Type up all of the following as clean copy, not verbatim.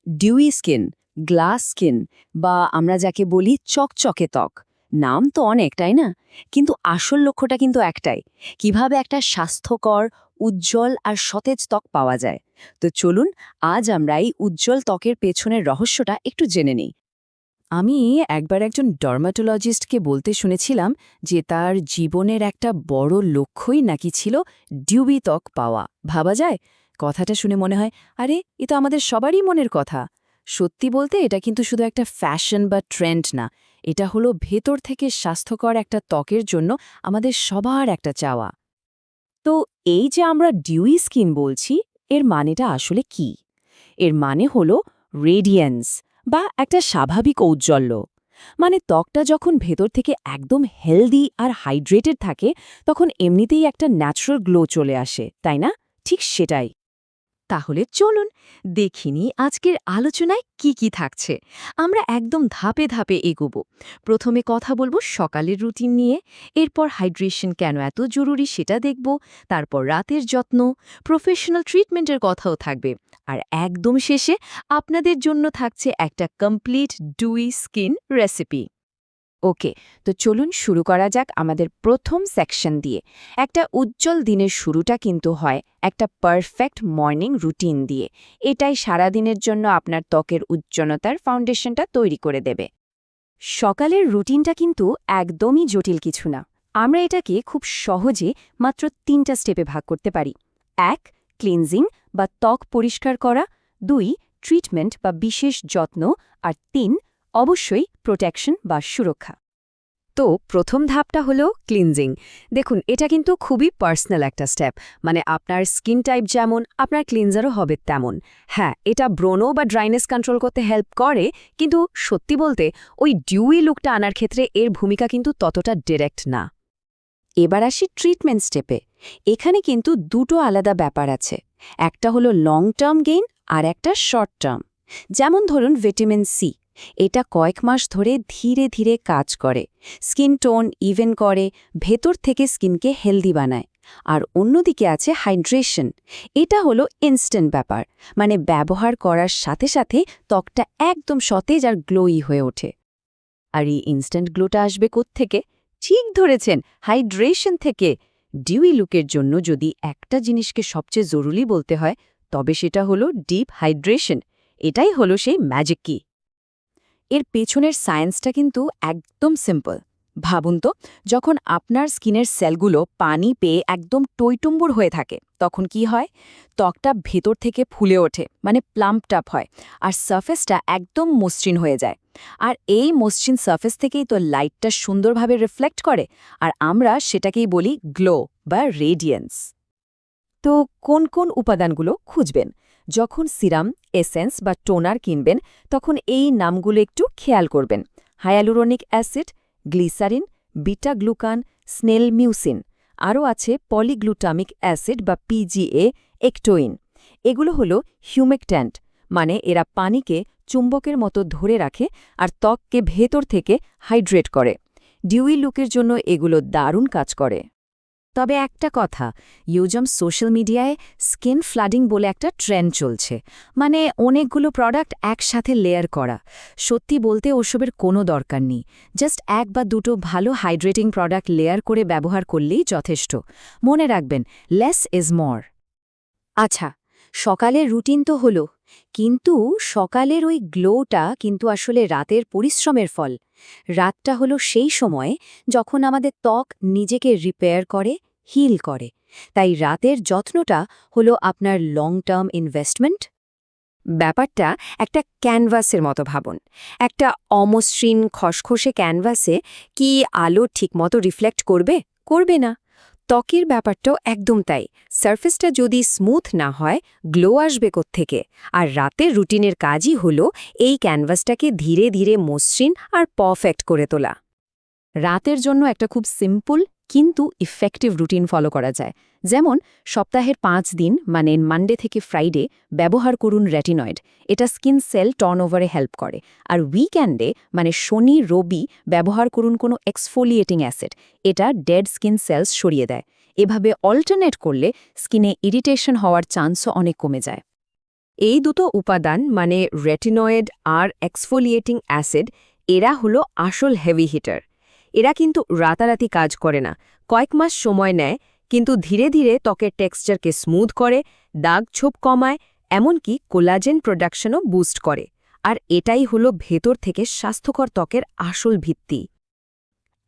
Dewy skin, glass skin বা আমরা যাকে বলি চকচকে ত্বক। নাম তো অনেক, তাই না? কিন্তু আসল লক্ষ্যটা কিন্তু একটাই, কিভাবে একটা স্বাস্থ্যকর, উজ্জ্বল আর সতেজ ত্বক পাওয়া যায়। তো চলুন আজ আমরা এই উজ্জ্বল ত্বকের পেছনের রহস্যটা একটু জেনে নিই। আমি একবার একজন ডার্মাটোলজিস্টকে বলতে শুনেছিলাম যে তার জীবনের একটা বড় লক্ষ্যই নাকি ছিল ডিউবি ত্বক পাওয়া। ভাবা যায়? কথাটা শুনে মনে হয়, আরে এ তো আমাদের সবারই মনের কথা। সত্যি বলতে এটা কিন্তু শুধু একটা ফ্যাশন বা ট্রেন্ড না, এটা হলো ভেতর থেকে স্বাস্থ্যকর একটা ত্বকের জন্য আমাদের সবার একটা চাওয়া। তো এই যে আমরা ডিউই স্কিন বলছি, এর মানেটা আসলে কি? এর মানে হলো রেডিয়েন্স বা একটা স্বাভাবিক ঔজ্জ্বল্য। মানে ত্বকটা যখন ভেতর থেকে একদম হেলদি আর হাইড্রেটেড থাকে, তখন এমনিতেই একটা ন্যাচারাল গ্লো চলে আসে, তাই না? ঠিক সেটাই। তাহলে চলুন দেখিনি আজকের আলোচনায় কি কি থাকছে। আমরা একদম ধাপে ধাপে এগোবো। প্রথমে কথা বলবো সকালের রুটিন নিয়ে, এরপর হাইড্রেশন কেন এত জরুরি সেটা দেখব, তারপর রাতের যত্ন, প্রফেশনাল ট্রিটমেন্টের কথাও থাকবে, আর একদম শেষে আপনাদের জন্য থাকছে একটা কমপ্লিট ডুই স্কিন রেসিপি। ওকে, তো চলুন শুরু করা যাক আমাদের প্রথম সেকশন দিয়ে। একটা উজ্জ্বল দিনের শুরুটা কিন্তু হয় একটা পারফেক্ট মর্নিং রুটিন দিয়ে। এটাই সারাদিনের জন্য আপনার ত্বকের উজ্জ্বলতার ফাউন্ডেশনটা তৈরি করে দেবে। সকালের রুটিনটা কিন্তু একদমই জটিল কিছু না। আমরা এটাকে খুব সহজে মাত্র ৩টা স্টেপে ভাগ করতে পারি। ১. ক্লিনজিং বা ত্বক পরিষ্কার করা। ২. ট্রিটমেন্ট বা বিশেষ যত্ন। আর ৩. অবশ্যই প্রোটেকশন বা সুরক্ষা। তো প্রথম ধাপটা হলো ক্লিনজিং। দেখুন, এটা কিন্তু খুবই পার্সোনাল একটা স্টেপ। মানে আপনার স্কিন টাইপ যেমন, আপনার ক্লিনজারও হবে তেমন। হ্যাঁ, এটা ব্রণ বা ড্রাইনেস কন্ট্রোল করতে হেল্প করে, কিন্তু সত্যি বলতে ওই ডিউই লুকটা আনার ক্ষেত্রে এর ভূমিকা কিন্তু ততটা ডিরেক্ট না। এবার আসি ট্রিটমেন্ট স্টেপে। এখানে কিন্তু দুটো আলাদা ব্যাপার আছে। একটা হলো লং টার্ম গেইন আর একটা শর্ট টার্ম। যেমন ধরুন ভিটামিন সি, এটা কয়েক মাস ধরে ধীরে ধীরে কাজ করে, স্কিন টোন ইভেন করে, ভেতর থেকে স্কিনকে হেলদি বানায়। আর অন্যদিকে আছে হাইড্রেশন। এটা হলো ইনস্ট্যান্ট ব্যাপার, মানে ব্যবহার করার সাথে সাথে ত্বকটা একদম সতেজ আর গ্লোই হয়ে ওঠে। আর এই ইনস্ট্যান্ট গ্লোটা আসবে কোত্থেকে? ঠিক ধরেছেন, হাইড্রেশন থেকে। ডিউই লুকের জন্য যদি একটা জিনিসকে সবচেয়ে জরুরি বলতে হয়, তবে সেটা হলো ডিপ হাইড্রেশন। এটাই হলো সেই ম্যাজিক কি। এর পেছনের সায়েন্সটা কিন্তু একদম সিম্পল। ভাবুন তো, যখন আপনার স্কিনের সেলগুলো পানি পেয়ে একদম টইটুম্বুর হয়ে থাকে, তখন কি হয়? ত্বকটা ভেতর থেকে ফুলে ওঠে, মানে প্লাম্পড আপ হয়, আর সারফেসটা একদম মসৃণ হয়ে যায়। আর এই মসৃণ সারফেস থেকেই তো লাইটটা সুন্দরভাবে রিফ্লেক্ট করে, আর আমরা সেটাকেই বলি গ্লো বা রেডিয়েন্স। তো কোন কোন উপাদানগুলো খুঁজবেন? যখন সিরাম, এসেন্স বা টোনার কিনবেন, তখন এই নামগুলো একটু খেয়াল করবেন। Hyaluronic acid, glycerin, beta glucan, snail mucin. আরও আছে পলিগ্লুটামিক অ্যাসিড বা পিজিএ, একটোইন। এগুলো হলো হিউমেকট্যান্ট, মানে এরা পানিকে চুম্বকের মতো ধরে রাখে আর ত্বককে ভেতর থেকে হাইড্রেট করে। ডিউই লুকের জন্য এগুলো দারুণ কাজ করে। তবে একটা কথা, ইউজম সোশ্যাল মিডিয়ায় স্কিন ফ্লাডিং বলে একটা ট্রেন্ড চলছে। মানে অনেকগুলো প্রোডাক্ট একসাথে লেয়ার করা। সত্যি বলতে ওসবের কোনো দরকার নেই। জাস্ট এক বা দুটো ভালো হাইড্রেটিং প্রোডাক্ট লেয়ার করে ব্যবহার করলেই যথেষ্ট। মনে রাখবেন, লেস ইজ মোর। আচ্ছা, সকালের রুটিন তো হলো, কিন্তু সকালের ওই গ্লোটা কিন্তু আসলে রাতের পরিশ্রমের ফল। রাতটা হলো সেই সময় যখন আমাদের ত্বক নিজেকে রিপেয়ার করে, হিল করে। তাই রাতের যত্নটা হলো আপনার লং টার্ম ইনভেস্টমেন্ট। ব্যাপারটা একটা ক্যানভাসের মতো ভাবুন। একটা অমসৃণ খসখসে ক্যানভাসে কি আলো ঠিকমতো রিফ্লেক্ট করবে? করবে না। ত্বকের ব্যাপারটাও একদম তাই। সারফেসটা যদি স্মুথ না হয়, গ্লো আসবে কোত্থেকে? আর রাতের রুটিনের কাজই হলো এই ক্যানভাসটাকে ধীরে ধীরে মসৃণ আর পারফেক্ট করে তোলা। রাতের জন্য একটা খুব সিম্পল কিন্তু ইফেক্টিভ রুটিন ফলো করা যায়। যেমন সপ্তাহের 5 দিন, মানে মানডে থেকে ফ্রাইডে, ব্যবহার করুন রেটিনয়েড। এটা স্কিন সেল টার্নওভারে হেল্প করে। আর উইকেন্ডে, মানে শনি রবি, ব্যবহার করুন কোনো এক্সফোলিয়েটিং অ্যাসিড। এটা ডেড স্কিন সেলস সরিয়ে দেয়। এভাবে অল্টারনেট করলে স্কিনে ইরিটেশন হওয়ার চান্সও অনেক কমে যায়। এই দুটো উপাদান মানে রেটিনয়েড আর এক্সফোলিয়েটিং অ্যাসিড এরা হলো আসল হেভি হিটার। এরা কিন্তু রাতারাতি কাজ করে না, কয়েক মাস সময় নেয়, কিন্তু ধীরে ধীরে ত্বকের টেক্সচারকে স্মুথ করে, দাগ ছোপ কমায়, এমনকি কোলাজেন প্রোডাকশনও বুস্ট করে। আর এটাই হলো ভেতর থেকে স্বাস্থ্যকর ত্বকের আসল ভিত্তি।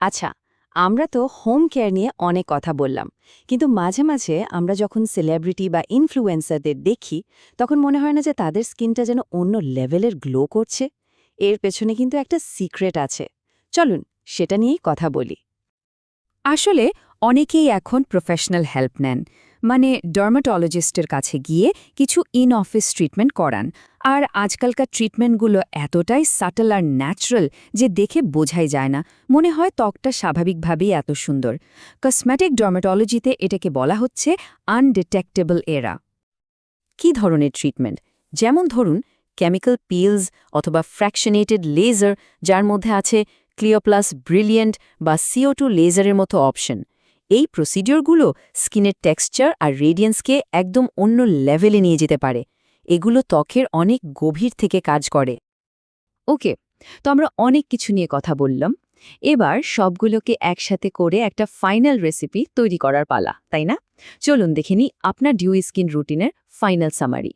আচ্ছা, আমরা তো হোম কেয়ার নিয়ে অনেক কথা বললাম, কিন্তু মাঝে মাঝে আমরা যখন সেলিব্রিটি বা ইনফ্লুয়েন্সারদের দেখি তখন মনে হয় না যে তাদের স্কিনটা যেন অন্য লেভেলের গ্লো করছে? এর পেছনে কিন্তু একটা সিক্রেট আছে। চলুন সেটা নিয়েই কথা বলি। আসলে অনেকেই এখন প্রফেশনাল হেল্প নেন, মানে ডার্মাটোলজিস্টের কাছে গিয়ে কিছু ইন অফিস ট্রিটমেন্ট করান। আর আজকালকার ট্রিটমেন্টগুলো এতটাই সাটল আর ন্যাচারাল যে দেখে বোঝাই যায় না, মনে হয় ত্বকটা স্বাভাবিকভাবেই এত সুন্দর। কসমেটিক ডার্মাটোলজিতে এটাকে বলা হচ্ছে আনডিটেক্টেবল এরা। কী ধরনের ট্রিটমেন্ট? যেমন ধরুন কেমিক্যাল পিলস অথবা ফ্র্যাকশনেটেড লেজার, যার মধ্যে আছে ক্লিওপ্লাস ব্রিলিয়েন্ট বা CO2 লেজারের মতো অপশন। এই প্রসিডিওরগুলো স্কিনের টেক্সচার আর রেডিয়েন্সকে একদম অন্য লেভেলে নিয়ে যেতে পারে। এগুলো ত্বকের অনেক গভীর থেকে কাজ করে। ওকে, তো আমরা অনেক কিছু নিয়ে কথা বললাম। এবার সবগুলোকে একসাথে করে একটা ফাইনাল রেসিপি তৈরি করার পালা, তাই না? চলুন দেখে নিই আপনার ডিউই স্কিন রুটিনের ফাইনাল সামারি।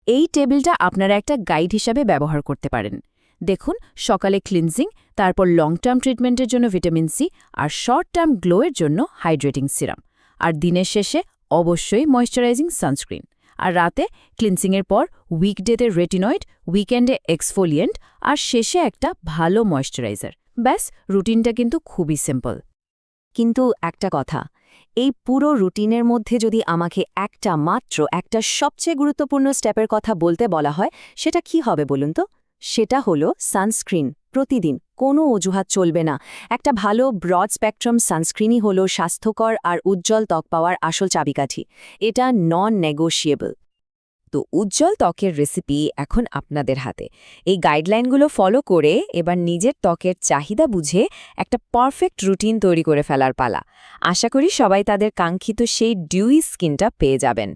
এই টেবিলটা আপনারা একটা গাইড হিসাবে ব্যবহার করতে পারেন। দেখুন, সকালে ক্লিনজিং, তারপর লং টার্ম ট্রিটমেন্টের জন্য ভিটামিন সি আর শর্ট টার্ম গ্লোয়ের জন্য হাইড্রেটিং সিরাম, আর দিনের শেষে অবশ্যই ময়শ্চারাইজিং সানস্ক্রিন। আর রাতে ক্লিনজিংয়ের পর উইকডেতে রেটিনয়েড, উইকেন্ডে এক্সফোলিয়েন্ট আর শেষে একটা ভালো ময়শ্চারাইজার। ব্যাস, রুটিনটা কিন্তু খুবই সিম্পল। কিন্তু একটা কথা, এই পুরো রুটিনের মধ্যে যদি আমাকে একটা সবচেয়ে গুরুত্বপূর্ণ স্টেপের কথা বলতে বলা হয়, সেটা কি হবে বলুন তো? সেটা হলো সানস্ক্রিন। প্রতিদিন, কোনো অজুহাত চলবে না। একটা ভালো ব্রড স্পেকট্রাম সানস্ক্রিনই হলো স্বাস্থ্যকর আর উজ্জ্বল ত্বক পাওয়ার আসল চাবিকাঠি। এটা নন নেগোশিয়েবল। তো উজ্জ্বল ত্বকের রেসিপি এখন আপনাদের হাতে। এই গাইডলাইনগুলো ফলো করে এবার নিজের ত্বকের চাহিদা বুঝে একটা পারফেক্ট রুটিন তৈরি করে ফেলার পালা। আশা করি সবাই তাদের কাঙ্ক্ষিত সেই ডিউই স্কিনটা পেয়ে যাবেন।